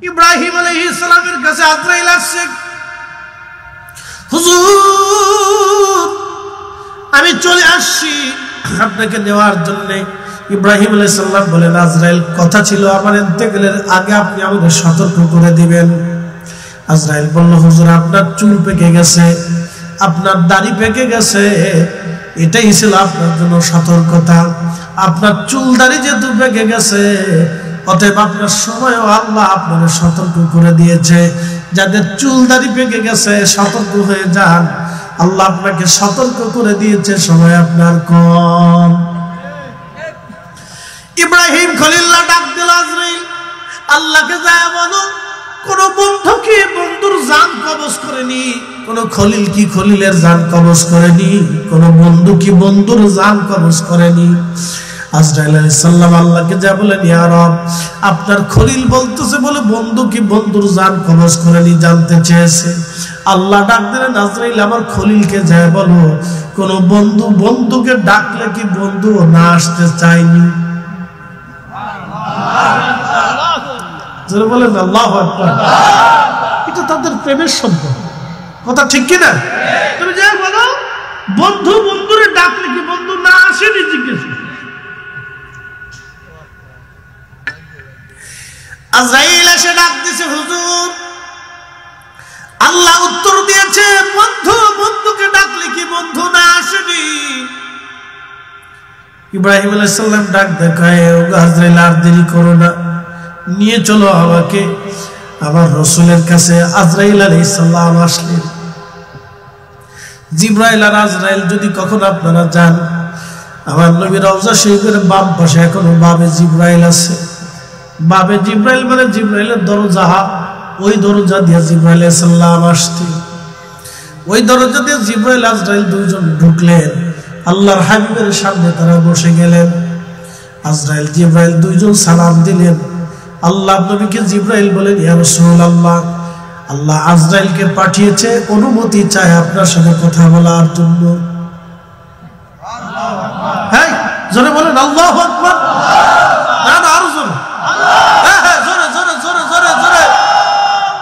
ইব্রাহিম আলাইহিস সালামের কাছে আজরাইল আসছে, হুজুর আমি চলে আসছি আপনাকে নেওয়ার জন্য। ইব্রাহিম আলাইহিস সালাম বলেন, আজরাইল কথা ছিল আমার ইন্তেকালের আগে আপনি আমাকে সতর্ক করে দিবেন। আজরাইল বলল, হুজুর আপনার চুল পেকে গেছে, আপনার দাড়ি পেকে গেছে, এটাই ছিল আপনার জন্য সতর্কতা। আপনার চুল দাড়ি যেহেতু পেকে গেছে, অতএব আপনার সময়ও আল্লাহ আপনাকে সতর্ক করে দিয়েছে। যাদের চুল দাড়ি পেকে গেছে সতর্ক হয়ে যান, আল্লাহ আপনাকে সতর্ক করে দিয়েছে, সময় আপনার কম। ইব্রাহিম খলিল্লাহ ডাক দিল, আজরাইল আল্লাহকে যায় বলো, কোন বন্ধু কি বন্ধুর জান কবজ করেনি, কোন খলিল কি খলিলের জান কবজ করেনি, কোন বন্ধু কি বন্ধুর জান কবজ করেনি। আজরাইল আলাইহিস সালাম আল্লাহকে যা বলেন, ইয়া রব আপনার খলিল বলতেছে বলে বন্ধু কি বন্ধুর জান কবজ করেনি জানতে চেয়েছে। আল্লাহ ডাক দিলেন, আজরাইল আমার খলিলকে যায় বলো, কোন বন্ধু বন্ধুকে ডাকলে কি বন্ধু না আসতে চায়নি। বলেন আল্লাহু আকবার। এটা তাদের প্রেমের সম্পর্ক, কথা ঠিক কিনা? তুমি যাই বলো, বন্ধু বন্ধুরে ডাকলে কি বন্ধু না আসেনি জিজ্ঞেস। আজরাইল এসে ডাক দিছে, হুজুর আল্লাহ উত্তর দিয়েছে, বন্ধু বন্ধুকে ডাকলে কি বন্ধু না আসেনি। ইব্রাহিম আলাইহিস সালাম ডাক দেখায়, ও আজরাইল আর দেরি করো না, নিয়ে চলো আমাকে আমার রাসূলের কাছে। আজরাইল আলাইহিস সালাম আসলেন। জিবরাইল আর আজরাইল যদি কখন আপনারা যান, আমার নবী রওজা শরীফের বাম পাশে এখনো বাবে জিবরাইল আছে। বাবে জিবরাইল মানে জিবরাইলের দরজা, ওই দরজা দিয়ে জিবরাইল আলাইহিস সালাম আসতেন। ওই দরজা দিয়ে জিবরাইল আজরাইল দুইজন ঢুকলেন, আল্লাহর হাবিবের সামনে তারা বসে গেলেন। আজরাইল জিবরাইল দুইজন সালাম দিলেন। আল্লাহ নবীকে জিবরাইল বলেন, ইয়া রাসূলুল্লাহ আল্লাহ আজরাইলকে পাঠিয়েছে, অনুমতি চায় আপনার সাথে কথা বলার জন্য। হ্যাঁ জোরে বলেন আল্লাহু আকবার। না না আরো জোরে, হ্যাঁ হ্যাঁ জোরে জোরে জোরে জোরে জোরে।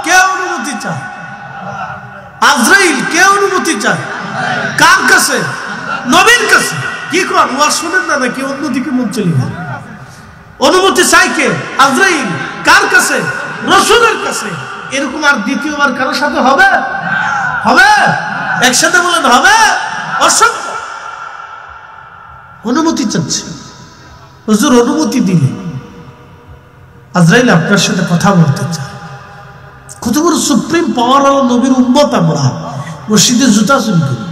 কে অনুমতি চায়? আজরাইল কে অনুমতি চায়? কার কাছে? নবীর কাছে। কি কর ওয়াজ শুনেন না নাকি অন্যদিকে মন চলে গেল? অনুমতি চাই কে? আজরাইল। কার কাছে? রাসূলের কাছে। এরকম আর দ্বিতীয়বার কারোর সাথে হবে? হবে? একসাথে বলেন হবে? অসম্ভব। অনুমতি চাচ্ছে, হুজুর অনুমতি দিলে আজরাইল আপনার সাথে কথা বলতে চায়। কত বড় সুপ্রিম পাওয়ার হলো নবীর উম্মত আমরা, মসজিদে জুতা চুরি করি।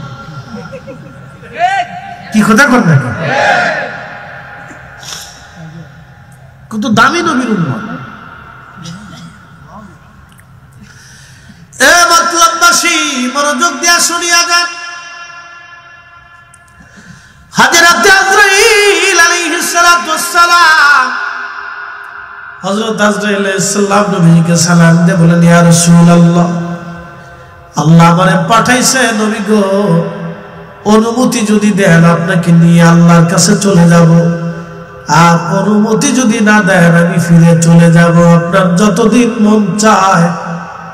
কি কথা কর না, কত দামি নবীর উম্মত। এ মতলববাসী মনোযোগ দিয়া শুনিয়া যান। হযরত আজরাইল আলাইহিস সালাতু ওয়াস সালাম, হযরত আজরাইল আলাইহিস সালাম নবীকে সালাম দিয়ে বলেন, ইয়া রাসূলুল্লাহ আল্লাহ আমারে পাঠাইছে নবী গো, অনুমতি যদি দেন আপনাকে নিয়ে আল্লাহর কাছে চলে যাব, আর অনুমতি যদি না দেন আমি ফিরে চলে যাব। আপনার যতদিন মন চায়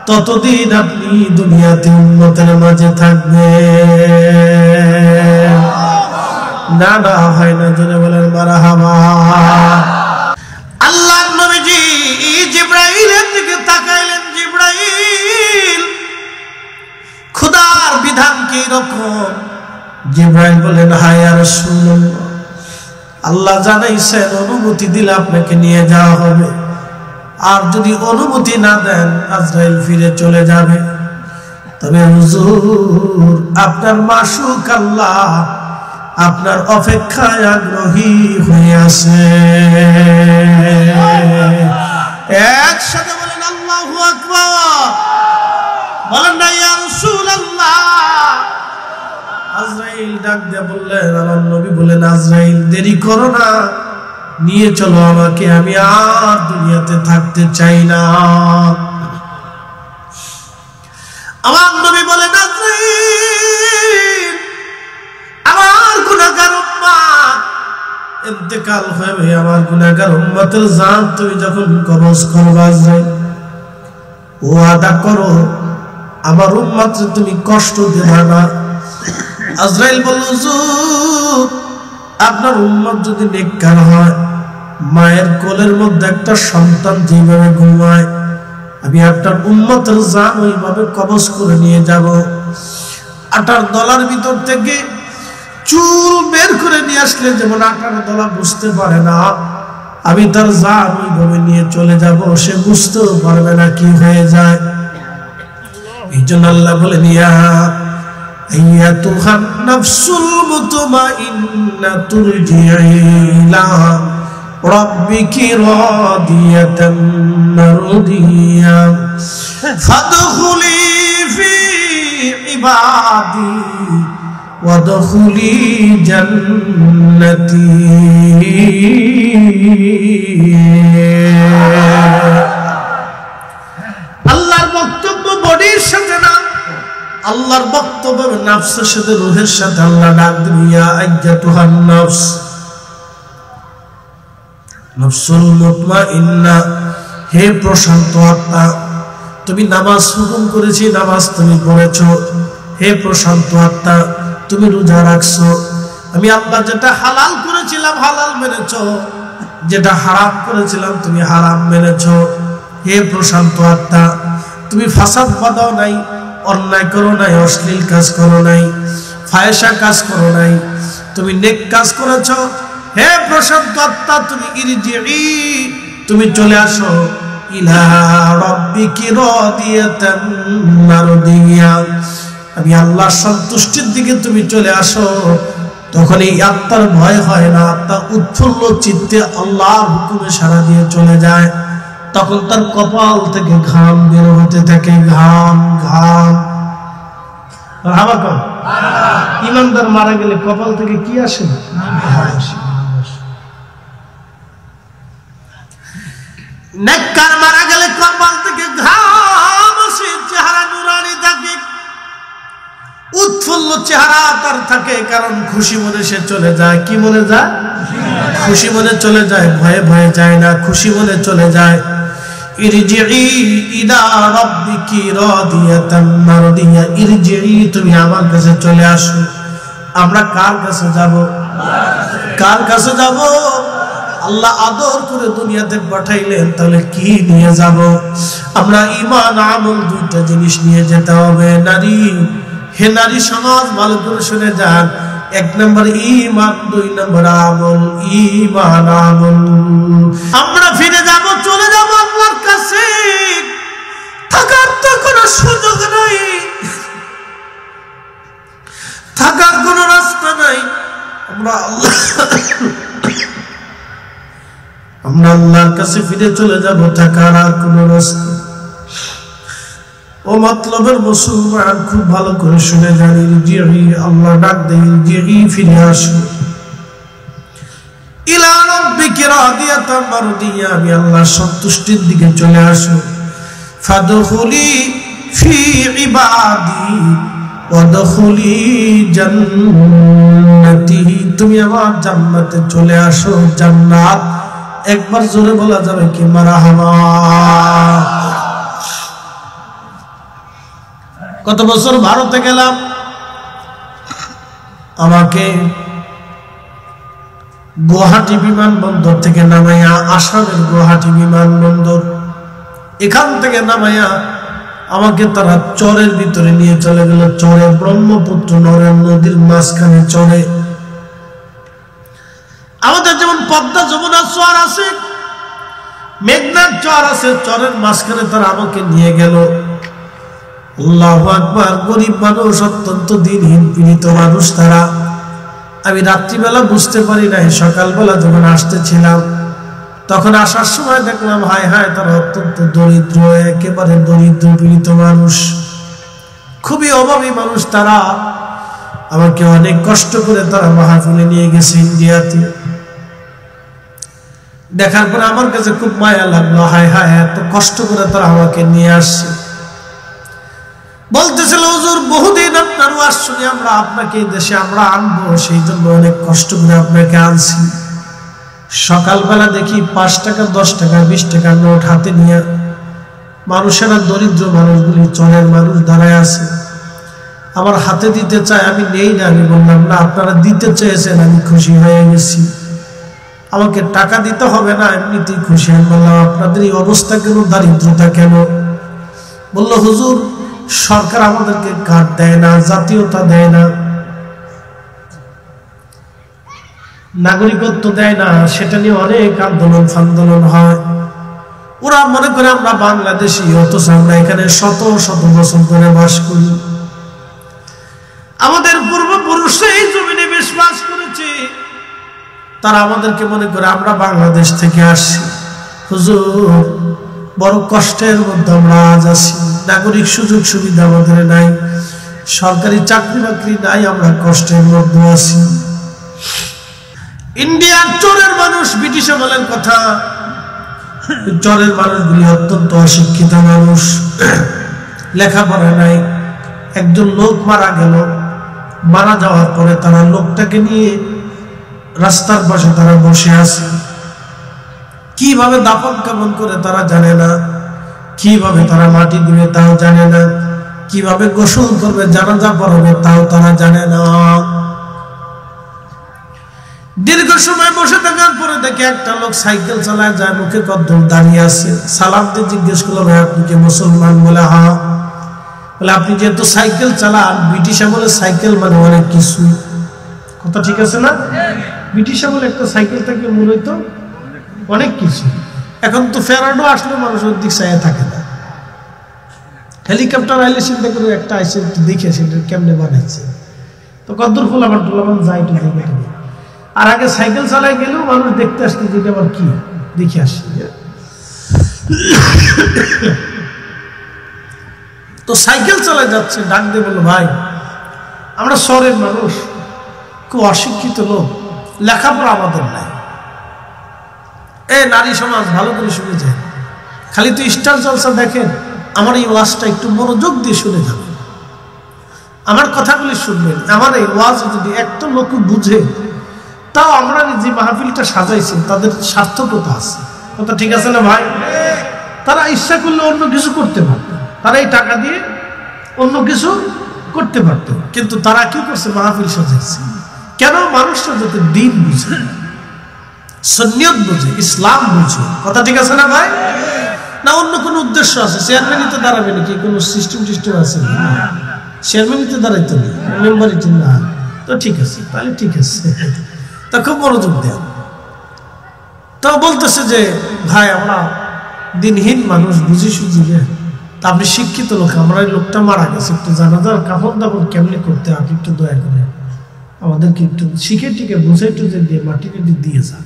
ততদিন আপনি দুনিয়াতে উম্মতের মাঝে থাকবেন। না না হয় না, জোরে বলেন মারহাবা। আল্লাহর নবীজি জিবরাইলের দিকে তাকাইলেন। জিবরাইল খোদার বিধান কি রকম? জিবরাইল বলেন, হায় ইয়া রাসূলুল্লাহ আল্লাহ জানাইছেন অনুমতি দিলে আপনাকে নিয়ে যাওয়া হবে, আর যদি অনুমতি না দেন আজরাইল ফিরে চলে যাবে। তবে হুজুর আপনার মাশুক আল্লাহ আপনার অপেক্ষায় আগ্রহী হয়ে আছে। একসাথে বলেন আল্লাহু আকবার। বলেন না ইয়া রাসূলুল্লাহ। আজরাইল ডাক দিয়ে বললেন, আমার নবী বলেন, আজরাইল দেরি করো না, নিয়ে চলো আমাকে, আমি আর দুনিয়াতে থাকতে চাই না। আমার নবী বলেন, আজরাইল আমার গুনাহগার উম্মত ইন্তেকাল হবে, আমার গুনাহগার উম্মতের জান তুমি যখন কবজ করবা আজরাইল, ওয়াদা করো আমার উম্মত তুমি কষ্ট দেবে না। আজরাইল বলল, হুজুর আপনার উম্মত যদি নেককার হয়, মায়ের কোলের মধ্যে একটা সন্তান যেভাবে ঘুমায়, আমি আপনার উম্মতের জান ওইভাবে কবজ করে নিয়ে যাব। আটার দলার ভিতর থেকে চুল বের করে নিয়ে আসলে যেমন আটার দলা বুঝতে পারে না, আমি তার জান ওইভাবে নিয়ে চলে যাব, সে বুঝতেও পারবে না কি হয়ে যায়। এই জন্য আল্লাহ বলে নিয়া আইয়াতুহান নাফসুল মুতমাইন্না তুরজিই ইলা রাব্বিকি রাদিয়াতান মারদিয়া ফাদখুলি ফি ইবাদি ওয়াদখুলি জান্নাতি। আল্লাহর বক্তব্য বডির সাথে না, আল্লাহর বক্তব্য নফসের সাথে, রূহের সাথে। আল্লাহ ডাক দিয়া আইয়াতুহান নফস, নফসুল মুতমাইন্না, হে প্রশান্ত আত্মা, তুমি নামাজ হুকুম করেছি, নামাজ তুমি পড়েছো। হে প্রশান্ত আত্মা, তুমি রোজা রাখছো। আমি আল্লাহ যেটা হালাল করেছিলাম হালাল মেনেছো, যেটা হারাম করেছিলাম তুমি হারাম মেনেছো। হে প্রশান্ত আত্মা, তুমি ফাসাদ বাঁধাও নাই, অন্যায় করো নাই, অশ্লীল কাজ করো নাই, ফায়সা কাজ করো নাই, তুমি নেক কাজ করেছো। হে প্রশান্ত আত্মা, তুমি ইরজিই, তুমি চলে আসো ইলা রাব্বিকি রাদিয়াতান মারদিয়া, আমি আল্লাহর সন্তুষ্টির দিকে তুমি চলে আসো। তখন এই আত্মার ভয় হয় না, আত্মা উৎফুল্ল চিত্তে আল্লাহর হুকুমে সাড়া দিয়ে চলে যায়। তখন তার কপাল থেকে ঘাম বের হতে থাকে, ঘাম ঘাম। ইমানদার মারা গেলে কপাল থেকে কি আসে? নেককার মারা গেলে কপাল থেকে ঘাম আসে, চেহারা নুরানি থাকে, উৎফুল্ল চেহারা তার থাকে, কারণ খুশি মনে সে চলে যায়। কি মনে যায়? খুশি মনে চলে যায়, ভয়ে ভয়ে যায় না, খুশি মনে চলে যায়। ইরজিই ইলা রাব্বিকি রাদিয়াতান মারদিয়া, ইরজিই, তুমি আমার কাছে চলে আসো। আমরা কার কাছে যাব? কার কাছে যাব? আল্লাহ আদর করে দুনিয়াতে পাঠাইলেন, তাহলে কি নিয়ে যাব? আমরা ঈমান আমল দুইটা জিনিস নিয়ে যেতে হবে। নারী, হে নারী সমাজ, ভালো করে শুনে যান। 1 নম্বর ঈমান, 2 নম্বর আমল। ঈমান আমল। আমরা ফিরে যাব, চলে যাব আল্লাহর কাছে, থাকার তো কোনো সুযোগ নাই, থাকার কোনো রাস্তা নাই। আমরা আল্লাহর কাছে ফিরে চলে যাব, থাকার আর কোনো রাস্তা। ও মতলবের মুসলমান, খুব ভালো করে শুনে যান। ইরজিই, আল্লাহ ডাক দেয়, ইরজিই, ফিরে আসো ইলা রাব্বিকি রাদিয়াতান মারদিয়া, আমি আল্লাহর সন্তুষ্টির দিকে চলে আসো। ফাদখুলি ফি ইবাদি ওয়াদখুলি জান্নাতি, তুমি আমার জান্নাতে চলে আসো। জান্নাত একবার জোরে বলা যাবে কি? মারহাবা। কত বছর ভারতে গেলাম, আমাকে গুয়াহাটি বিমানবন্দর থেকে নামাইয়া, আসামের গুয়াহাটি বিমানবন্দর, এখান থেকে নামাইয়া আমাকে তারা চরের ভিতরে নিয়ে চলে গেল। চরে, ব্রহ্মপুত্র নদীর মাঝখানে চরে। আমাদের যেমন পদ্মা যমুনার চর আছে, মেঘনার চর আছে, চরের মাঝখানে তারা আমাকে নিয়ে গেল। আল্লাহু আকবার। গরিব মানুষ, অত্যন্ত দিনহীন পীড়িত মানুষ তারা। আমি রাত্রিবেলা বুঝতে পারি নাই, সকালবেলা যখন আসতেছিলাম তখন আসার সময় দেখলাম হায় হায়, তারা অত্যন্ত দরিদ্র, একেবারে দরিদ্র পীড়িত মানুষ, খুবই অভাবী মানুষ তারা। আমাকে অনেক কষ্ট করে তারা মাহফিলে নিয়ে গেছে ইন্ডিয়াতে। দেখার পরে আমার কাছে খুব মায়া লাগলো, হায় হায়, এত কষ্ট করে তারা আমাকে নিয়ে আসছে। বলতেছিল, হুজুর বহুদিন আপনার ওয়াজ শুনি আমরা, আপনাকে এই দেশে আমরা আনবো, সেই জন্য অনেক কষ্ট করে আপনাকে আনছি। সকালবেলা দেখি 5 টাকা, 10 টাকা, 20 টাকা নোট হাতে নিয়ে মানুষেরা দরিদ্র মানুষগুলি চরের মানুষ দাঁড়ায় আছে, আমার হাতে দিতে চায়, আমি নেই না। আমি বললাম না, আপনারা দিতে চেয়েছেন, আমি খুশি হয়ে গেছি, আমাকে টাকা দিতে হবে না, এমনিতেই খুশি। আমি বললাম আপনাদের এই অবস্থা কেন, দারিদ্রতা কেন? বলল হুজুর সরকার আমাদেরকে কার্ড দেয় না, জাতীয়তা দেয় না, নাগরিকত্ব দেয় না, সেটা নিয়ে অনেক আন্দোলন ফান্দোলন হয়। ওরা মনে করে আমরা বাংলাদেশি, অথচ আমরা এখানে শত শত বছর ধরে বাস করি। আমাদের পূর্বপুরুষরা এই জমিনে বেশ বাস করেছে, তারা আমাদেরকে মনে করে আমরা বাংলাদেশ থেকে আসছি। হুজুর বড় কষ্টের মধ্যে আমরা আজ আছি, নাগরিক সুযোগ সুবিধা আমাদের নাই, সরকারি চাকরি বাকরি নাই, আমরা কষ্টের মধ্যে আছি। ইন্ডিয়ার চোরের মানুষ, ব্রিটিশ আমলের কথা, চরের মানুষগুলি অত্যন্ত অশিক্ষিত মানুষ, লেখাপড়া নাই। একজন লোক মারা গেল, মারা যাওয়ার পরে তারা লোকটাকে নিয়ে রাস্তার পাশে তারা বসে আছে, কিভাবে দাফন কাফন করে তারা জানে না, কিভাবে তারা মাটি দিবে তাও জানে না, কিভাবে গোসল করবে, জানাজা পড়াবে তাও তারা জানে না। দীর্ঘ সময় বসে থাকার পরে দেখে একটা লোক সাইকেল চালায় যায়, মুখে কদ্দম দাঁড়িয়ে আছে। সালাম দিয়ে জিজ্ঞেস করলো ভাই আপনি কি মুসলমান? বলে হ্যাঁ। বলে আপনি যেহেতু সাইকেল চালান, ব্রিটিশ আমলে সাইকেল মানে অনেক কিছু, কথা ঠিক আছে না? ব্রিটিশ আমলে একটা সাইকেল থাকলে মনে হইতো অনেক কিছু। এখন তো ফেরানো আসলে মানুষ ওর দিক চাইয়া থাকে না। হেলিকপ্টার আইলে চিন্তা করে একটা আইসে একটু দেখে সেটা কেমনে বানাইছে, তো কদ্দুর ফুলাবান টুলাবান যাই একটু দেখে। আর আগে সাইকেল চালাই গেলেও মানুষ দেখতে আসতো যেটা আবার কি দেখে আসি। তো সাইকেল চালায় যাচ্ছে, ডাক দিয়ে বললো ভাই আমরা শহরের মানুষ, খুব অশিক্ষিত লোক, লেখাপড়া আমাদের নাই। এ নারী সমাজ ভালো করে শুনে যায়, খালি তো স্টার জলসা দেখেন, আমার এই ওয়াজটা একটু মনোযোগ দিয়ে শুনে যাবেন, আমার কথাগুলি শুনবেন। আমার এই ওয়াজ যদি একটা লোক বুঝে, তাও আমরা যে মাহফিলটা সাজাইছি তাদের সার্থকতা আছে, কথা ঠিক আছে না ভাই? তারা ইচ্ছা করলে অন্য কিছু করতে পারত, তারা এই টাকা দিয়ে অন্য কিছু করতে পারত, কিন্তু তারা কি করছে, মাহফিল সাজাইছে কেন? মানুষটা যাতে দিন বুঝে, সুন্নিয়ত বুঝে, ইসলাম বুঝে, কথা ঠিক আছে না ভাই? না অন্য কোনো উদ্দেশ্য আছে? চেয়ারম্যানিতে দাঁড়াবে নাকি, কোনো সিস্টেম টিস্টেম আছে? চেয়ারম্যানিতে দাঁড়াইতে নেই, মেম্বারিতে না, তো ঠিক আছে, তাহলে ঠিক আছে। তা খুব মনোযোগ দেন। তো বলতেছে যে ভাই আমরা দিনহীন মানুষ, বুঝি সুঝি, তা আপনি শিক্ষিত লোক, আমরা এই লোকটা মারা গেছে, একটু জানাজার কাপড় দাপড় কেমনি করতে, আপনি একটু দয়া করে আমাদেরকে একটু শিখে টিকে বুঝে টুঝে দিয়ে মাটি কেটে দিয়ে যান।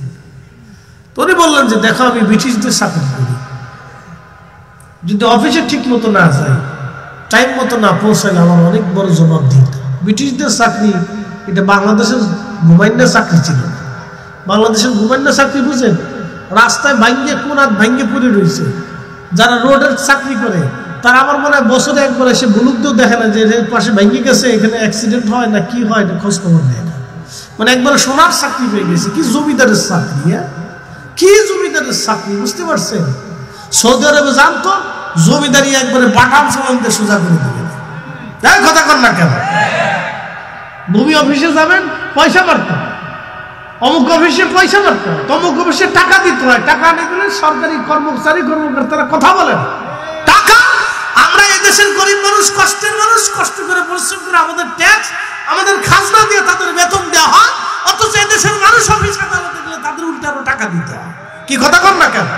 তো উনি বললেন যে দেখো আমি ব্রিটিশদের চাকরি করি, যদি অফিসে ঠিক মতো না যায়, টাইম মতো না পৌঁছালে আমার অনেক বড় জবাব দিতে। ব্রিটিশদের চাকরি এটা বাংলাদেশের ঘুমাইন্না চাকরি ছিল না। বাংলাদেশের ঘুমাইন্না চাকরি বুঝেন, রাস্তায় ভাঙ্গে কোনাত ভাঙ্গে পড়ে রয়েছে। যারা রোডের চাকরি করে তারা আমার মনে হয় বছরে একবার এসে বুলুক দিয়েও দেখে না যে পাশে ভাঙ্গে গেছে, এখানে অ্যাক্সিডেন্ট হয় না কি হয় না, খোঁজ খবর নেয় না। মানে একবার সোনার চাকরি পেয়ে গেছে, কি জমিদারের চাকরি, কি জমিদারের চাকরি, বুঝতে পারছেন? সৌদি আরবে জানতো জমিদারি একবারে বাটাম সামানতে সোজা করে দেবে, কথা কর না কেন? ভূমি অফিসে যাবেন পয়সা মারতে, অমুক অফিসে পয়সা মারতে হয়, তমুক অফিসে টাকা দিতে হয়, টাকা নিয়ে গেলে সরকারি কর্মচারী কর্মকর্তারা কথা বলে না। টাকা আমরা এদেশের গরিব মানুষ, কষ্টের মানুষ, কষ্ট করে পরিশ্রম করে আমাদের ট্যাক্স, আমাদের খাজনা দিয়ে তাদের বেতন দেওয়া হয়, অথচ এদেশের মানুষ অফিস আদালতে গেলে তাদের উল্টে আরো টাকা দিতে হয়, কি কথা কর না কেন?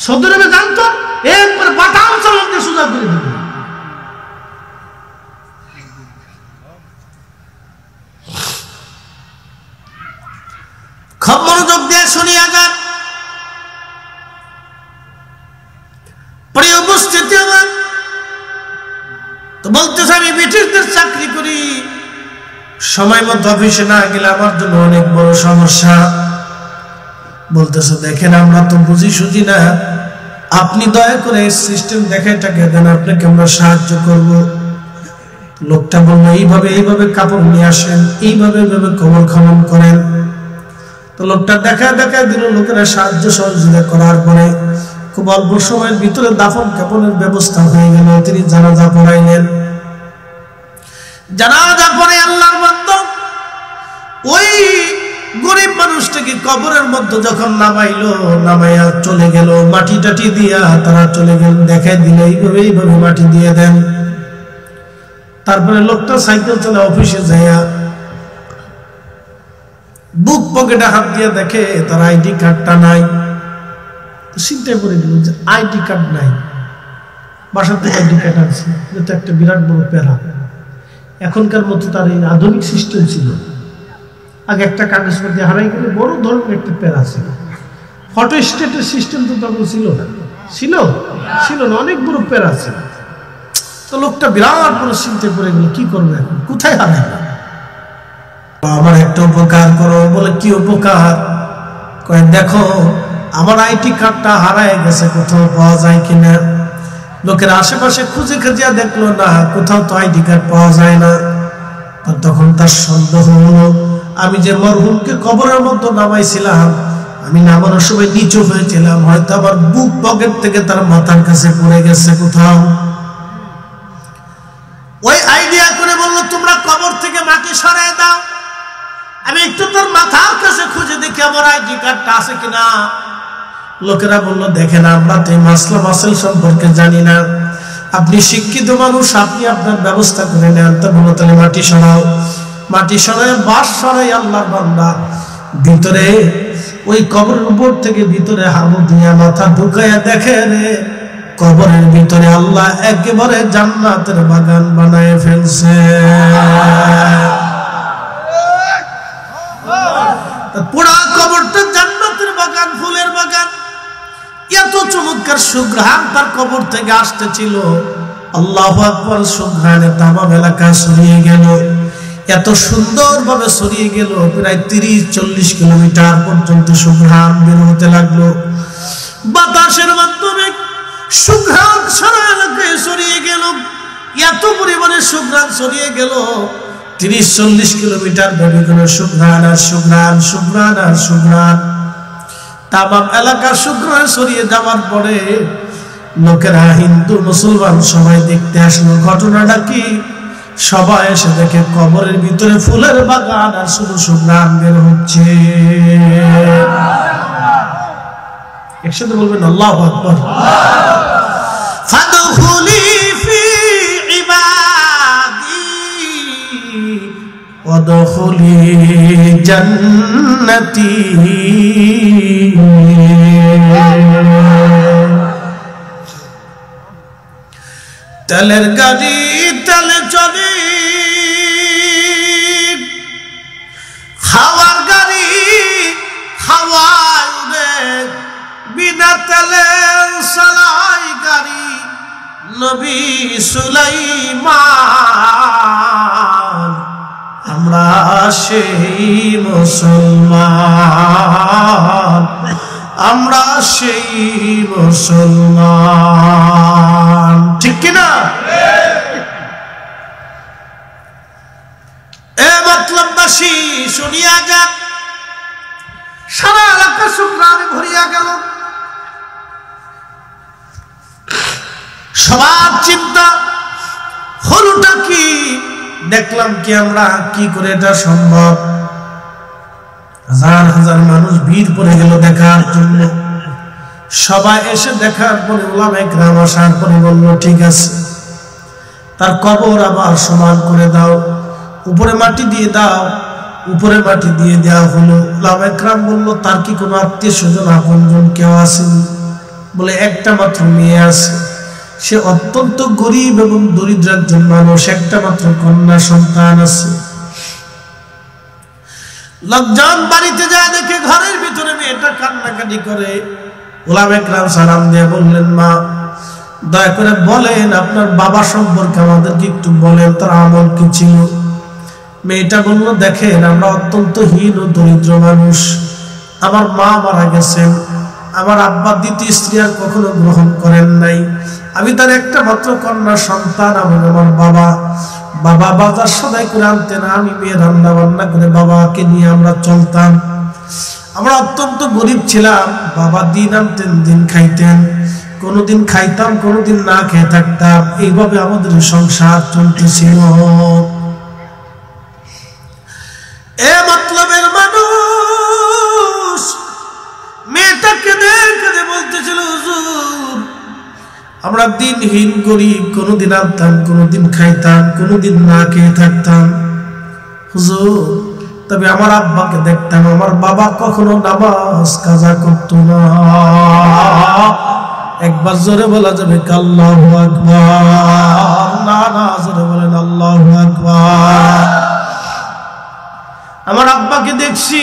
সৌদি আরবে জানতো এরপরে বাটাম চালাতে সোজা করে দিবে। খুব মনোযোগ দিয়ে শুনিয়া যান প্রিয় উপস্থিতি আমার। তো বলতেছে আমি ব্রিটিশদের চাকরি করি, সময় মতো অফিসে না গেলে আমার জন্য অনেক বড় সমস্যা। বলতেছে দেখেন আমরা তো বুঝি সুঝি না, আপনি দয়া করে সিস্টেম দেখাটাকে দেন, আপনাকে আমরা সাহায্য করব। লোকটা বললো এইভাবে এইভাবে কাপড় নিয়ে আসেন, এইভাবে এইভাবে কবর খনন করেন। তো লোকটা দেখা দেখা দিল, লোকেরা সাহায্য সহযোগিতা করার পরে খুব অল্প সময়ের ভিতরে দাফন কাফনের ব্যবস্থা হয়ে গেল। তিনি জানাজা পড়াইলেন। জানাজা পড়ে আল্লাহর বান্দা ওই গরিব মানুষটাকে কবরের মধ্যে যখন নামাইলো, নামাইয়া চলে গেল, মাটি টাটি দিয়া তারা চলে গেল, দেখাই দিল এইভাবে মাটি দিয়ে দেন। তারপরে লোকটা সাইকেল চলে অফিসে যাইয়া বুক পকেটে হাত দিয়ে দেখে তার আইডি কার্ডটা নাই। চিন্তায় পড়ে গেল যে আইডি কার্ড নাই, বাসার থেকে আইডি কার্ড আছে, এটা একটা বিরাট বড় প্যারা। এখনকার মতো তার এই আধুনিক সিস্টেম ছিল। আগে একটা কাগজপত্র হারাই গেলে বড় ধরনের একটা প্যারা ছিল। ফটো স্টেটের সিস্টেম তো তখন ছিল না, ছিল না, অনেক বড় প্যারা ছিল। তো লোকটা বিরাট বড় চিন্তায় পড়ে গেল, কি করবে এখন, কোথায় হারাই? আমার একটা উপকার করো। বলে কি উপকার? কয় দেখো আমার আইডি কার্ডটা হারায় গেছে, কোথাও পাওয়া যায় কিনা। লোকের আশেপাশে খুঁজে খুঁজিয়া দেখলো না, কোথাও তো আইডি কার্ড পাওয়া যায় না। তখন তার সন্দেহ হলো, আমি যে মরহুমকে কবরের মধ্যে নামাইছিলাম, আমি নামানোর সময় নিচু হয়েছিলাম, হয়তো আমার বুক পকেট থেকে তার মাথার কাছে পড়ে গেছে কোথাও। ওই আইডিয়া করে বললো, তোমরা কবর থেকে মাটি সরায় দাও, আমি একটু তোর মাথার কাছে খুঁজে দেখি আমার আইডি কার্ডটা আছে কিনা। লোকেরা বললো, দেখেন আমরা তো এই মাসলা মাসেল সম্পর্কে জানি না, আপনি শিক্ষিত মানুষ, আপনি আপনার ব্যবস্থা করে নেন। তো বলো তাহলে মাটি সরাও। মাটি সরায় বাস সরাই আল্লাহর বান্দা ভিতরে ওই কবরের উপর থেকে ভিতরে হাবু দিয়া মাথা ঢুকাইয়া দেখে রে, কবরের ভিতরে আল্লাহ একেবারে জান্নাতের বাগান বানায় ফেলছে। পুরা কবরটা জান্নাতের বাগান, ফুলের বাগান। এত চমৎকার সুঘ্রাণ তার কবর থেকে আসতেছিল। আল্লাহু আকবার, সুঘ্রাণে তামাম এলাকা ছড়িয়ে গেল। এত সুন্দরভাবে ছড়িয়ে গেল, প্রায় 30-40 কিলোমিটার পর্যন্ত সুঘ্রাণ বের হতে লাগলো। বাতাসের মাধ্যমে সুঘ্রাণ সারা এলাকায় ছড়িয়ে গেল। এত পরিমাণে সুঘ্রাণ ছড়িয়ে গেল, 30-40 কিলোমিটার ব্যাপী কোনো সুঘ্রাণ আর সুঘ্রাণ, সুঘ্রাণ আর সুঘ্রাণ। তামাম এলাকা সুঘ্রাণ ছড়িয়ে যাওয়ার পরে লোকেরা, হিন্দু মুসলমান সবাই দেখতে আসলো। ঘটনাটা কি? সবাই এসে দেখে কবরের ভিতরে ফুলের বাগান আর শুধু সুঘ্রাণ বের হচ্ছে। একসাথে বলবেন আল্লাহু আকবার। ফাদখুলি ফি ইবাদি ওয়াদখুলি জান্নাতি। তেলের গাড়ি তেলে চলে, খাওয়ার গাড়ি খাওয়ায় উড়ে, বিনা তেলে চালাই গাড়ি নবী সুলাইমান। আমরা সেই মুসলমান, আমরা সেই মুসলমান, ঠিক কিনা? এ মতলববাসী শুনিয়া যান, সারা এলাকা সুঘ্রাণে ভরিয়া গেল। সবার চিন্তা হলোটা কি? দেখলাম কি আমরা, কি করে এটা সম্ভব? হাজার হাজার মানুষ ভিড় পড়ে গেল দেখার জন্য। সবাই এসে দেখার পরে ওলামায়ে কেরাম আসার পরে বলল, ঠিক আছে, তার কবর আবার সমান করে দাও, উপরে মাটি দিয়ে দাও। উপরে মাটি দিয়ে দেওয়া হলো। ওলামায়ে কেরাম বলল, তার কি কোনো আত্মীয় স্বজন আপনজন কেউ আসেনি? বলে একটা মাত্র মেয়ে আছে, সে অত্যন্ত গরিব এবং দরিদ্র একজন মানুষ, একটা মাত্র কন্যা সন্তান আছে। লোকজন বাড়িতে যায় দেখে ঘরের ভিতরে মেয়েটা কান্নাকাটি করে। ওলামায়ে কেরাম সালাম দিয়ে বললেন, মা দয়া করে বলেন আপনার বাবা সম্পর্কে আমাদেরকে একটু বলেন, তার আমল কি ছিল? মেয়েটা বলল, দেখেন আমরা অত্যন্ত হীন ও দরিদ্র মানুষ, আমার মা মারা গেছেন, আমার আব্বা দ্বিতীয় স্ত্রী আর কখনো গ্রহণ করেন নাই, আমি তার একটা মাত্র কন্যা সন্তান। আমার বাবা বাজার সদাই করে আনতেন, আমি মেয়ে রান্না বান্না করে বাবাকে নিয়ে আমরা চলতাম। আমরা অত্যন্ত গরিব ছিলাম, বাবা দিন আনতেন, দিন খাইতেন, কোনোদিন খাইতাম, কোনোদিন না খেয়ে থাকতাম, এইভাবে আমাদের সংসার চলতেছিল। এ মতলবের মানুষ মেয়েটাকে দেখে বলতেছিল, হুজুর আমরা দিনহীন গরিব, কোনোদিন আনতাম, কোনোদিন খাইতাম, কোনোদিন না খেয়ে থাকতাম। হুজুর তবে আমার আব্বাকে দেখতাম, আমার বাবা কখনো নামাজ কাজা করতো না। একবার জোরে বলা যাবে আল্লাহু আকবার? না না, জোরে বলেন আল্লাহু আকবার। আমার আব্বাকে দেখছি,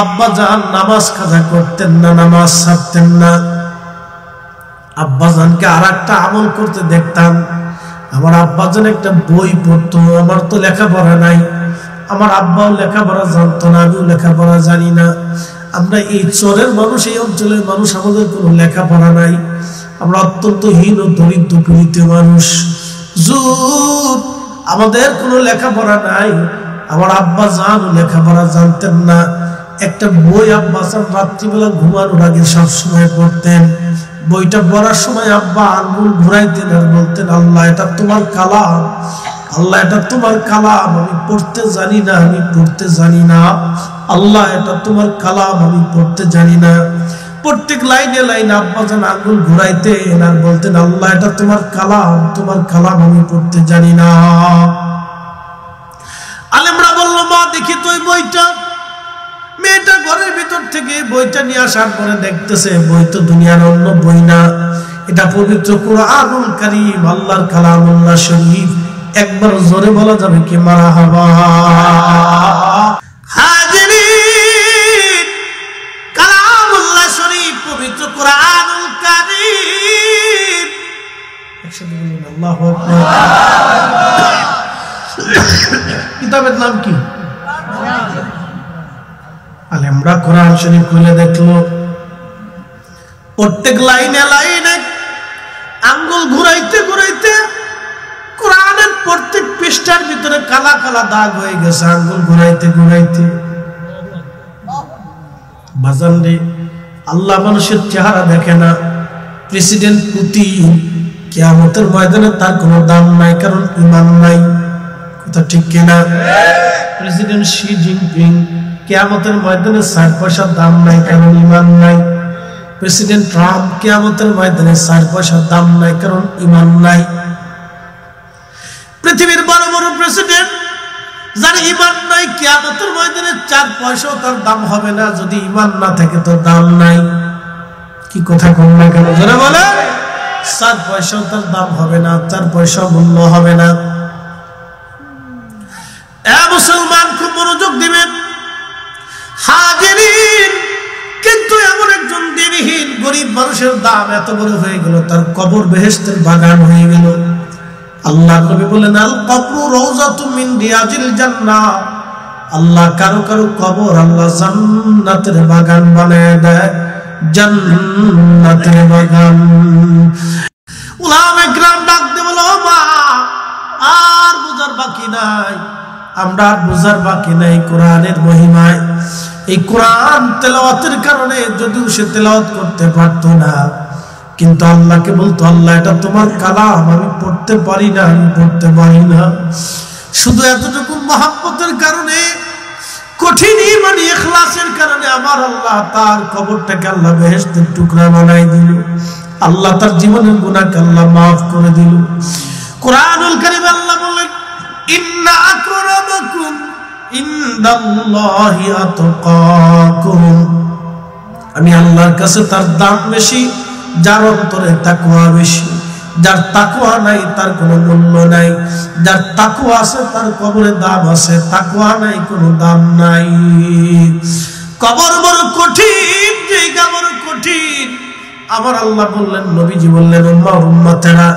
আব্বা জান নামাজ কাজা করতেন না, নামাজ ছাড়তেন না। আব্বা জানকে আর একটা আমল করতে দেখতাম, আমার আব্বা জান একটা বই পড়তো। আমার তো লেখাপড়া নাই, আমার আব্বাও লেখাপড়া জানতো না, আমিও লেখাপড়া জানি না। আমরা এই চরের মানুষ, এই অঞ্চলের মানুষ, আমাদের কোনো লেখাপড়া নাই, আমরা অত্যন্ত হীন ও দরিদ্র পীড়িত মানুষ। আমাদের কোনো লেখাপড়া নাই, আমার আব্বা জান লেখাপড়া জানতেন না। একটা বই আব্বা জান রাত্রিবেলা ঘুমানোর আগে সবসময় পড়তেন। বইটা পড়ার সময় আব্বা আঙ্গুল ঘুরাইতেন আর বলতেন, আল্লাহ এটা তোমার কালাম, আল্লাহ এটা তোমার কালাম, আমি পড়তে জানি না, আমি পড়তে জানি না, আল্লাহ এটা তোমার কালাম, আমি পড়তে জানি না। প্রত্যেক লাইনে লাইনে আব্বা জান আঙ্গুল ঘুরাইতেন আর বলতেন, আল্লাহ এটা তোমার কালাম, তোমার কালাম, আমি পড়তে জানি না। আলেমরা বলল, মা দেখি তো এই বইটা। মেয়েটা ঘরের ভিতর থেকে বইটা নিয়ে আসার পরে দেখতেছে, বই তো দুনিয়ার অন্য বই না, এটা পবিত্র কুরআনুল কারীম, আল্লাহর কালামুল্লাহ শরীফ। একবার জোরে বলা যাবে কি মারহাবা? হাজিরিন, কালামুল্লাহ শরীফ, পবিত্র কুরআনুল কারীম। একসাথে বলুন আল্লাহু আকবার। কিতাবের নাম কি? আলেমরা কোরআন শরীফ খুলে দেখলো, প্রত্যেক লাইনে লাইনে আঙ্গুল ঘুরাইতে ঘুরাইতে কোরআনের প্রত্যেক পৃষ্ঠার ভিতরে কালা কালা দাগ হয়ে গেছে, আঙ্গুল ঘুরাইতে ঘুরাইতে। বাজান রে, আল্লাহ মানুষের চেহারা দেখে না। প্রেসিডেন্ট পুতিন কিয়ামতের ময়দানে তার কোনো দাম নাই, কারণ ঈমান নাই। কথা ঠিক কিনা? প্রেসিডেন্ট শি জিনপিং কিয়ামতের ময়দানে 4 পয়সার দাম নাই, কারণ ঈমান নাই। প্রেসিডেন্ট ট্রাম্প কিয়ামতের ময়দানে 4 পয়সার দাম নাই, কারণ ঈমান নাই। পৃথিবীর বড় বড় প্রেসিডেন্ট যার ঈমান নাই, কিয়ামতের ময়দানে 4 পয়সাও তার দাম হবে না। যদি ঈমান না থাকে তো দাম নাই। কি কথা কম না কেন? যারা বলে 4 পয়সাও তার দাম হবে না, 4 পয়সাও মূল্য হবে না। মুসলমান খুব মনোযোগ দিবেন। হাজিরিন, কিন্তু এমন একজন দিনহীন গরিব মানুষের দাম এত বড় হয়ে গেল, তার কবর বেহেশতের বাগান হয়ে গেল। আল্লাহ নবী বলেন, আল কবরু রাউযাতুম মিন রিয়াজিল জান্নাহ। আল্লাহ কারো কারো কবর আল্লাহ জান্নাতের বাগান বানায় দেয়, জান্নাতের বাগান। উলামায়ে কিরাম ডাক দিয়ে বলো, মা আর বুঝার বাকি নাই, আমরা আর বুঝার বাকি নাই কোরআনের মহিমায়। এই কোরআন তেলাওয়াতের কারণে যদিও সে তেলাওয়াত করতে পারতো না, কিন্তু আল্লাহকে বলতো, আল্লাহ এটা তোমার কালাম, আমি পড়তে পারি না, আমি পড়তে পারি না। শুধু এতটুকু মহব্বতের কারণে, কঠিন ঈমানি ইখলাসের কারণে আমার আল্লাহ তার কবরটাকে আল্লাহ বেহেশতের টুকরা বানাই দিল। আল্লাহ তার জীবনের গুনাহকে আল্লাহ মাফ করে দিল। কোরআনুল কারীম আল্লাহ বলেন, ইন্না আকরামাকুম ইনদাল্লাহি আতকাকুম। আমি আল্লাহর কাছে তার দাম বেশি যার অন্তরে তাকওয়া বেশি। যার তাকওয়া নাই তার কোনো মূল্য নাই, যার তাকওয়া আছে তার কবরে দাম আছে, তাকওয়া নাই কোনো দাম নাই। কবর বড় কঠিন, জায়গা বড় কঠিন। আমার আল্লাহ বললেন, নবীজি বললেন, উম্মতেরা,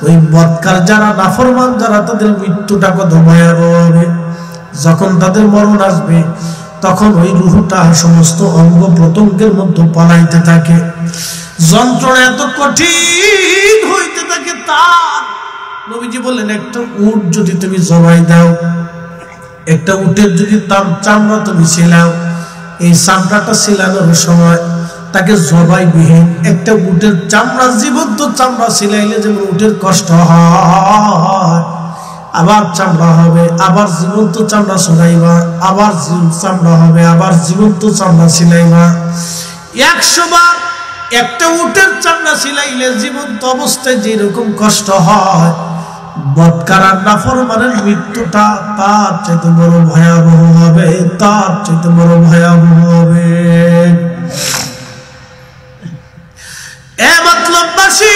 ওই বদকার যারা, নাফরমান যারা, তাদের মৃত্যুটা কত ভয়াবহ হবে। যখন তাদের মরণ আসবে তখন ওই রূহটা সমস্ত অঙ্গ প্রত্যঙ্গের মধ্যে পালাইতে থাকে, যন্ত্রণা এত কঠিন হইতে থাকে তার। নবীজি বললেন, একটা উট যদি তুমি জবাই দাও, একটা উটের যদি তার চামড়া তুমি ছেলাও, এই চামড়াটা ছিলানোর সময় তাকে জবাইবিহীন একটা উটের চামড়া, জীবন্ত চামড়া ছিলাইলে যেমন উটের কষ্ট হয়, আবার চামড়া হবে, আবার জীবন্ত চামড়া ছড়াইবা, আবার চামড়া হবে, আবার জীবন্ত চামড়া ছিলাইবা। 100 বার একটা উটের চামড়া ছিলাইলে জীবন্ত অবস্থায় যেরকম কষ্ট হয়, বদকার আর নাফরমানের মৃত্যুটা তার চাইতে বড় ভয়াবহ হবে, তার চাইতে বড় ভয়াবহ হবে। মতলববাসী,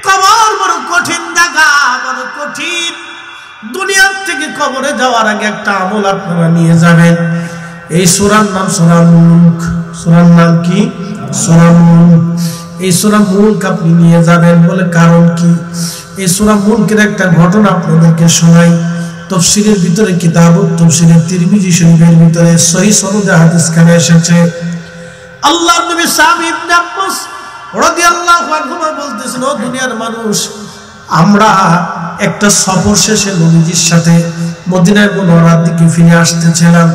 কবর বড় কঠিন জায়গা, বড় কঠিন। দুনিয়ার থেকে কবরে যাওয়ার আগে একটা আমল আপনারা নিয়ে যাবেন। এই সূরার নাম সূরা মুলক। সূরার নাম কি? সূরা মুলক। এই সূরা মুলক আপনি নিয়ে যাবেন। বলে কারণ কি? এই সূরা মুলকের একটা ঘটনা আপনাদেরকে শোনাই। তাফসীরের ভিতরে কিতাবুত তাফসীরের তিরমিজি শরীফের ভিতরে সহিহ সনদে হাদিস খানে এসেছে। আল্লাহর নবী সাহাবী ইবনে আব্বাস রাদিয়াল্লাহু আনহু বলতেছেন, ও দুনিয়ার মানুষ, আমরা একটা সফর শেষে নবীজির সাথে মদিনায় মুনাওয়ারার দিকে ফিরে আসতেছিলাম।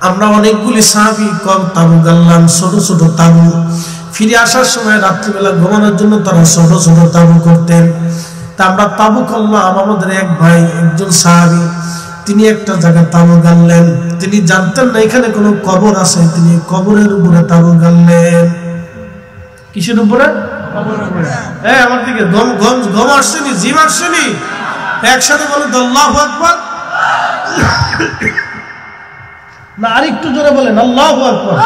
আমরা অনেকগুলি সাহাবী কম তাবু গাড়লাম, ছোট ছোট তাবু। ফিরে আসার সময় রাত্রিবেলা ঘুমানোর জন্য তারা ছোট ছোট তাবু করতেন। তা আমরা তাবু করলাম। আমাদের এক ভাই, একজন সাহাবী, তিনি একটা জায়গায় তাবু গাড়লেন। তিনি জানতেন না এখানে কোনো কবর আছে, তিনি কবরের উপরে তাবু গাড়লেন। কিসের উপরে? হ্যাঁ, আমার দিকে গম আসছেনি, জিম আসছেনি? একসাথে বলেন তো আল্লাহু আকবার। না, আরেকটু জোরে বলেন আল্লাহু আকবার।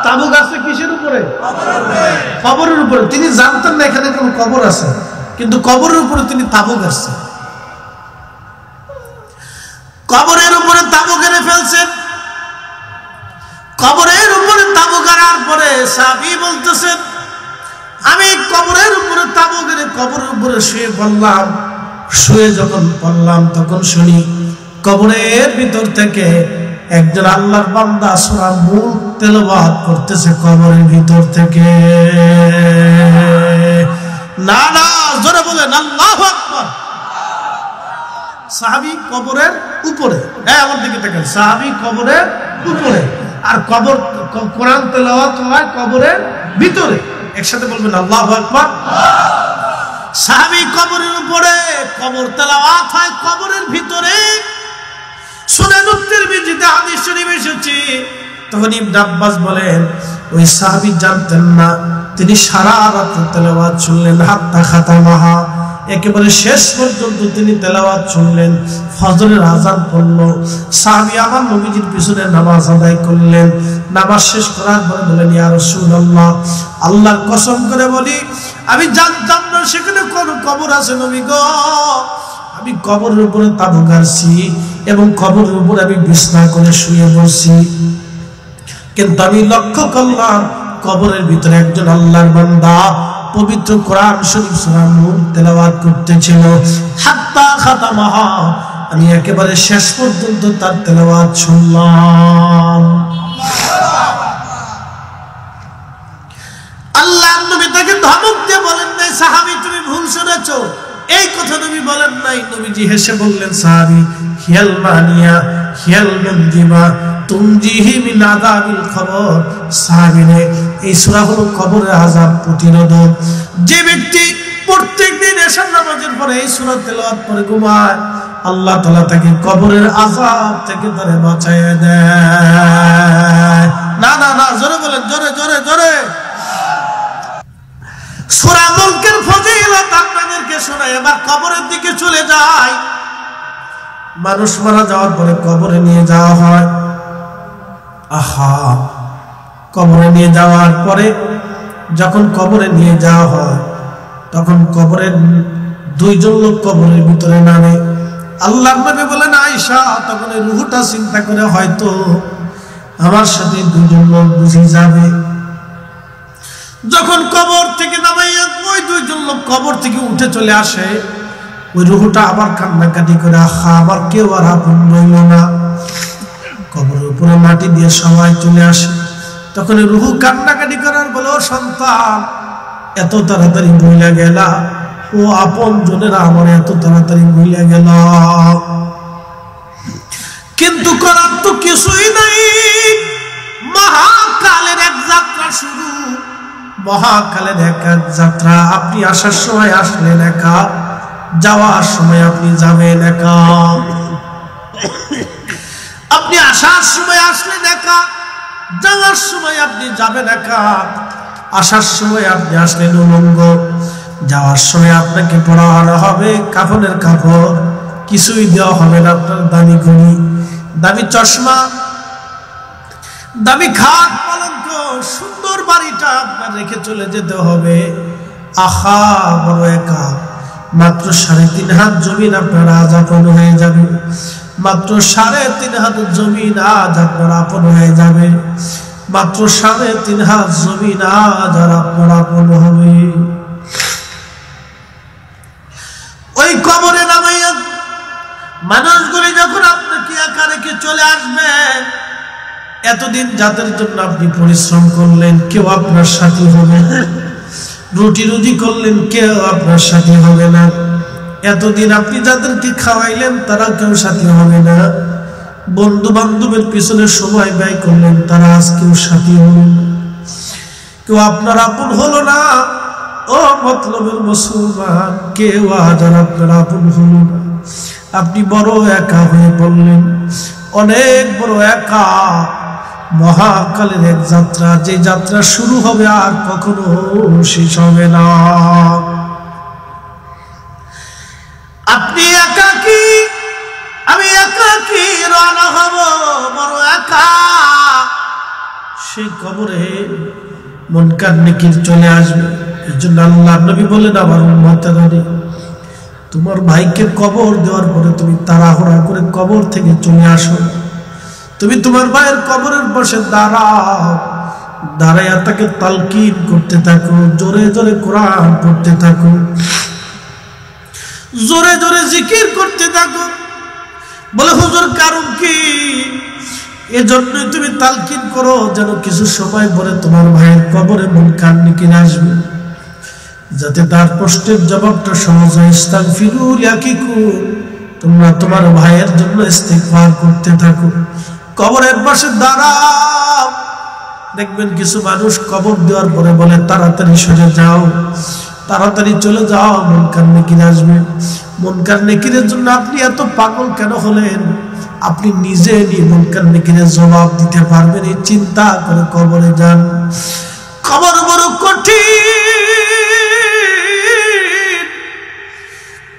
তাবু গাছে কিসের উপরে? কবরের উপরে। তিনি জানতেন না এখানে কোনো কবর আছে, কিন্তু কবরের উপরে তিনি তাবু গাছছেন। কবরের উপরে তাবু গেড়ে ফেলছেন। কবরের উপরে তাবু গাড়ার পরে সাহাবী বলতেছেন, আমি কবরের উপরে তাবু গেড়ে কবরের উপরে শুয়ে পড়লাম। শুয়ে যখন পড়লাম তখন শুনি কবরের ভিতর থেকে একজন আল্লাহর বান্দা সূরা মুলক তেলাওয়াত করতেছে কবরের ভিতর থেকে। না না, জোরে বলেন আল্লাহু আকবার। সাহাবী কবরের উপরে, হ্যাঁ আমার দিকে দেখেন, সাহাবী কবরের উপরে, আর কবর কোরআন তেলাওয়াত হয় কবরের ভিতরে। একসাথে বলবেন আল্লাহু আকবার। সাহাবী কবরের উপরে, কবর তেলাওয়াত হয় কবরের ভিতরে। সুনান তিরমিজিতে হাদিস শরীফ এসেছে। তখন ইবনে আব্বাস বলেন, ওই সাহাবী জানতেন না, তিনি সারা রাত তেলাওয়াত শুনলেন, হাত্তা খাতামাহা, একেবারে শেষ পর্যন্ত তিনি তেলাওয়াত শুনলেন। ফজরের আযান পড়ল। সাহাবী আমার নবীজির পিছনে নামাজ আদায় করলেন। নামাজ শেষ করার পরে বলেন, ইয়া রাসূলুল্লাহ, আল্লাহর কসম করে বলি, আমি জানতাম না সেখানে কোন কবর আছে নবী গো। আমি কবরের উপরে তাবু গাড়ছি এবং কবরের উপরে আমি বিছনা করে শুয়ে বসছি, কিন্তু আমি লক্ষ্য করলাম কবরের ভিতরে একজন আল্লাহর বান্দা পবিত্র কোরআন শরীফ সূরা মুলক তেলাওয়াত করতেছিল। হাত্তা খাতামাহা, আমি একেবারে শেষ পর্যন্ত তার তেলাওয়াত শুনলাম। আল্লাহর নবী তাকে ধমক দিয়ে বলেন নাই, সাহাবী তুমি ভুল শুনেছো, এই কথা নবী বলেন নাই। নবীজি হেসে বললেন, সাহাবী হিয়াল মানিয়া হিয়াল মুনজিমা তুনজিহি মিন আযাবিল কবর। সাহাবী রে, এই সূরা হলো কবরের আযাব প্রতিরোধক। যে ব্যক্তি প্রত্যেকদিন এশার নামাজের পরে এই সূরা তেলাওয়াত করে ঘুমায়, আল্লাহ তাআলা তাকে কবরের আযাব থেকে তারে বাঁচায় দেয়। না না না, জোরে বলেন, জোরে জোরে জোরে। সূরা মুলকের ফজিলত আপনাদেরকে শোনাই। এবার কবরের দিকে চলে যায়। মানুষ মারা যাওয়ার পরে কবরে নিয়ে যাওয়া হয়। আহা, কবরে নিয়ে যাওয়ার পরে যখন কবরে নিয়ে যাওয়া হয়, তখন কবরের দুইজন লোক কবরের ভিতরে নামে। আল্লাহর নবী বলেন, আয়েশা, তখন এই রূহটা চিন্তা করে হয়তো আমার সাথে দুইজন লোক বুঝে যাবে। যখন কবর থেকে নামাইয়া ওই দুইজন লোক কবর থেকে উঠে চলে আসে, ওই রূহটা আবার কান্নাকাটি করে, আহা, আবার কেউ আর আপন রইল না। কবরের উপরে মাটি দিয়ে সবাই চলে আসে। তখন রূহ কান্নাকাটি করার বলে, ও সন্তান, এত তাড়াতাড়ি ভুলে গেলা, ও আপন জনেরা আমার এত তাড়াতাড়ি ভুলে গেল। কিন্তু করার তো কিছুই নাই। মহাকালের এক যাত্রা শুরু, মহাকালের এক যাত্রা। আপনি আসার সময় আসলেন একা, যাওয়ার সময় আপনি যাবেন একা। আপনি আসার সময় আসলেন একা, যাওয়ার সময় আপনি যাবেন একা। আসার সময় আপনি আসলেন উলঙ্গ, যাওয়ার সময় আপনাকে পরানো হবে কাফনের কাপড়, কিছুই দেওয়া হবে না। আপনার দামি ঘড়ি, দামি চশমা, দামি খাট পালঙ্ক, সুন্দর বাড়িটা আপনার রেখে চলে যেতে হবে। আহা বড় একা। মাত্র 3.5 হাত জমিন আপনার আজ আপন হয়ে যাবে। মাত্র 3.5 হাত জমিন আজ আপনার আপন হয়ে যাবে। মাত্র 3.5 হাত জমিন আজ আর আপনার আপন হবে। ওই কবরে নামাইয়া মানুষগুলি যখন আপনাকে একা রেখে চলে আসবে, এতদিন যাদের জন্য আপনি পরিশ্রম করলেন কেউ আপনার সাথী হবে না, রুটি রুজি করলেন কেউ আপনার সাথী হবে না, এতদিন আপনি যাদেরকে খাওয়াইলেন তারা কেউ সাথী হবে না, বন্ধু বান্ধবের পিছনে সময় ব্যয় করলেন তারা আজ কেউ সাথী হলো না, কেউ আপনার আপন হলো না। ও মতলবের মুসলমান, কেউ আজ আর আপনার আপন হলো না। আপনি বড় একা হয়ে পড়লেন, অনেক বড় একা। মহাকালের এক যাত্রা, যে যাত্রা শুরু হবে আর কখনো শেষ হবে না। আপনি একাকী, আমি একাকী, রওনা হব বড় একা। সেই কবরে মুনকার নেকির চলে আসবে। এই জন্য আল্লাহর নবী বলেন, আমার উম্মতেরা, তোমার ভাইকে কবর দেওয়ার পরে তুমি তাড়াহুড়া করে কবর থেকে চলে আসো। তুমি তোমার ভাইয়ের কবরের পাশে দাঁড়াও, দাঁড়াইয়া তাকে তালকিন করতে থাকো, জোরে জোরে কোরআন পড়তে থাকো, জোরে জোরে জিকির করতে থাকো। বলে হুজুর কারণ কি? এজন্যই তুমি তালকিন করো যেন কিছু সময় পরে তোমার ভাইয়ের কবরে মুনকার নেকির আসবে, যাতে তার প্রশ্নের জবাবটা সহজ হয়। ইস্তাগফিরু লিআখিকুম, তোমরা তোমার ভাইয়ের জন্য ইস্তিগফার করতে থাকো। কবরের পাশে দাঁড়াও, দেখবেন কিছু মানুষ কবর দেওয়ার পরে বলে তাড়াতাড়ি সরে যাও, তাড়াতাড়ি চলে যাও, মুনকার নেকির আসবে। মুনকার নেকিরের জন্য আপনি এত পাগল কেন হলেন? আপনি নিজে মুনকার নেকিরের জবাব দিতে পারবেন এই চিন্তা করে কবরে যান। কবর বড় কঠিন,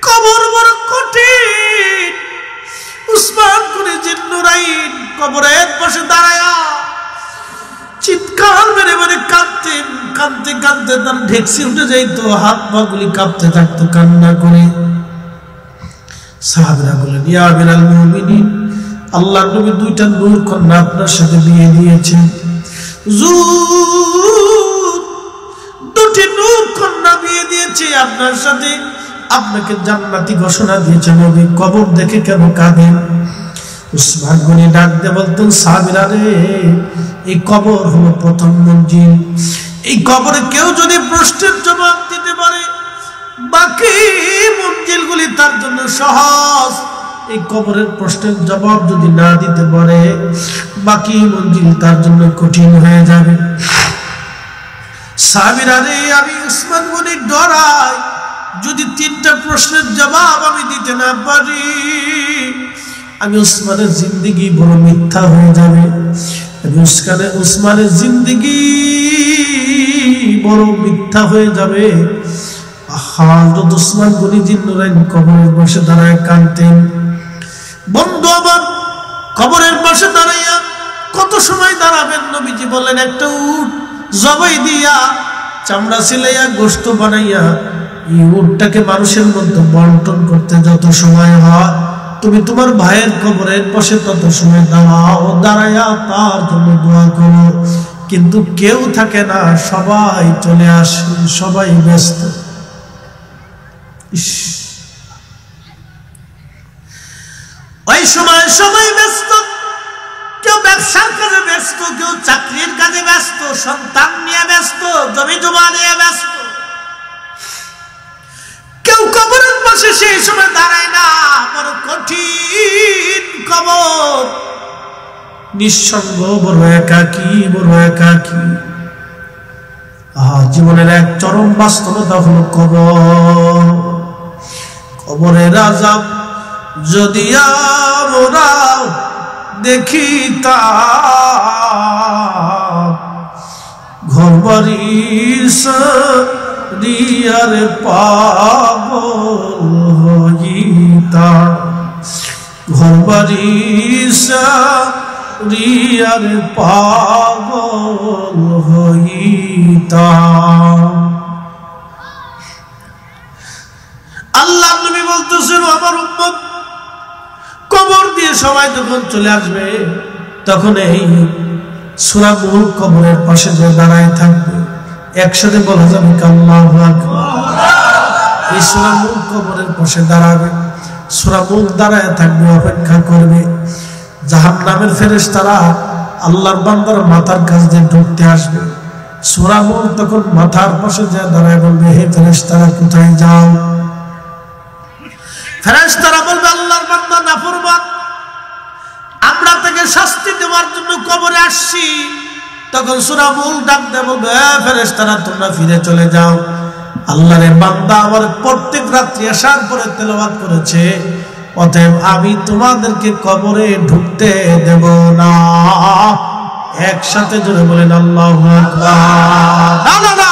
কবর বড় কঠিন। উসমান করে জিন্নুরাইন কবরের পাশে দাঁড়ায়া চিৎকার মেরে মেরে কাঁদতেন, কাঁদতে কাঁদতে তার ঢেকসি উঠে যাইতো, হাত পা গুলি কাঁপতে থাকতো কান্না করে। সাহাবীরা বলেন, ইয়া আমিরাল মুমিনিন, আল্লাহর নবী 2টা নূর কন্যা আপনার সাথে বিয়ে দিয়েছেন। হুজুর 2টি নূর কন্যা বিয়ে দিয়েছে আপনার সাথে, আপনাকে জান্নাতি ঘোষণা দিয়েছে। নবী কবর দেখে কেন কাঁদেন? উসমান গনি ডাক দিয়ে বলতেন, সাহাবীরা রে, এই কবর হলো প্রথম মঞ্জিল। এই কবরে কেউ যদি প্রশ্নের জবাব দিতে পারে, বাকি মঞ্জিলগুলি তার জন্য সহজ। এই কবরের প্রশ্নের জবাব যদি না দিতে পারে, বাকি মঞ্জিল তার জন্য কঠিন হয়ে যাবে। সাহাবীরা রে, আমি উসমান গনি ডরাই, যদি 3টা প্রশ্নের জবাব আমি দিতে না পারি, আমি উসমানের জিন্দেগি বড় মিথ্যা হয়ে যাবে। উসমানের জিন্দেগি বড় মিথ্যা হয়ে যাবে। হযরত উসমান গনি জিন্নুরাইন কবরের পাশে দাঁড়ায় কাঁদতেন। বন্ধু আমার, কবরের পাশে দাঁড়াইয়া কত সময় দাঁড়াবেন? নবীজি বললেন, একটা উট জবাই দিয়া, চামড়া সিলাইয়া, গোশত বানাইয়া এই উটটাকে মানুষের মধ্যে বন্টন করতে যত সময় হয়, তুমি তোমার ভাইয়ের কবরের পাশে তত সময় দাঁড়াও, দাঁড়াইয়া তার জন্য দোয়া করো। কিন্তু কেউ থাকে না, সবাই চলে আসে, সবাই ব্যস্ত। ওই সময় সবাই ব্যস্ত, কেউ ব্যবসার কাজে ব্যস্ত, কেউ চাকরির কাজে ব্যস্ত, সন্তান নিয়ে ব্যস্ত, জমি জমা নিয়ে ব্যস্ত, কেউ কবরের পাশে সেই সময় দাঁড়ায় না, বড় কঠিন কবর, নিঃসঙ্গ, বড় একাকী, বড় একাকী। জীবনের এক চরম বাস্তবতা হলো কবর। কবরের আযাব যদি আমরা দেখিতাম, ঘরবাড়ি সারিয়ার পাগল হইতাম, ঘরবাড়ি সারিয়ার পাগল হইতাম। আল্লাহ নবী বলতেছেন, আমার উম্মত কবর দিয়ে সবাই যখন চলে আসবে, তখন এই সূরা মুলক কবরের পাশে যে দাঁড়ায় থাকবে, একসাথে বলা যাবে আল্লাহু আকবার। এই সূরা মুলক কবরের পাশে দাঁড়াবে, সূরা মুলক দাঁড়ায় থাকবে, অপেক্ষা করবে। জাহান্নামের ফেরেশতারা আল্লাহর বান্দার মাথার কাছ দিয়ে ঢুকতে আসবে। সূরা মুলক তখন মাথার পাশে যে দাঁড়ায় বলবে, হে ফেরেশতারা কোথায় যাও? ফেরেশতারা বলবে, আল্লাহর বান্দা নাফরমান, আমরা তাকে শাস্তি দেওয়ার জন্য কবরে আসছি। তখন সূরা মুলক ডাক দিয়ে বলবে, ফেরেশতারা তোমরা ফিরে চলে যাও, আল্লাহর বান্দা আমার প্রত্যেক রাত্রি আসার পরে তেলাওয়াত করেছে, অতএব আমি তোমাদেরকে কবরে ঢুকতে দেব না। একসাথে জোরে বলেন আল্লাহু আকবার। না না না,